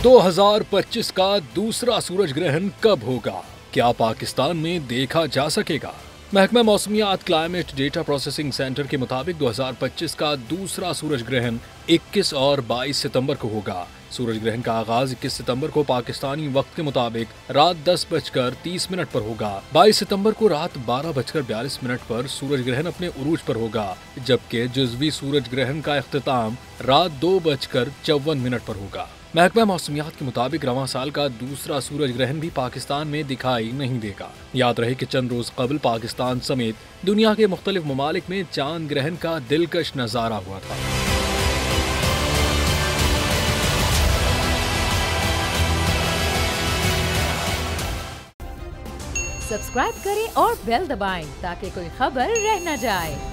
2025 का दूसरा सूरज ग्रहण कब होगा? क्या पाकिस्तान में देखा जा सकेगा? महकमा मौसमियात क्लाइमेट डेटा प्रोसेसिंग सेंटर के मुताबिक 2025 का दूसरा सूरज ग्रहण 21 और 22 सितंबर को होगा। सूरज ग्रहण का आगाज 21 सितंबर को पाकिस्तानी वक्त के मुताबिक रात 10:30 पर होगा। 22 सितंबर को रात 12:42 पर सूरज ग्रहण अपने उरूज पर होगा, जबकि जुज़वी सूरज ग्रहण का इख्तिताम रात 2:54 पर होगा। महकमा मौसमियात के मुताबिक रवां साल का दूसरा सूरज ग्रहण भी पाकिस्तान में दिखाई नहीं देगा। याद रहे कि चंद रोज कबल पाकिस्तान समेत दुनिया के मुख्तलिफ ममालिक में चांद ग्रहण का दिलकश नजारा हुआ था। सब्सक्राइब करें और बेल दबाएं ताकि कोई खबर रह न जाए।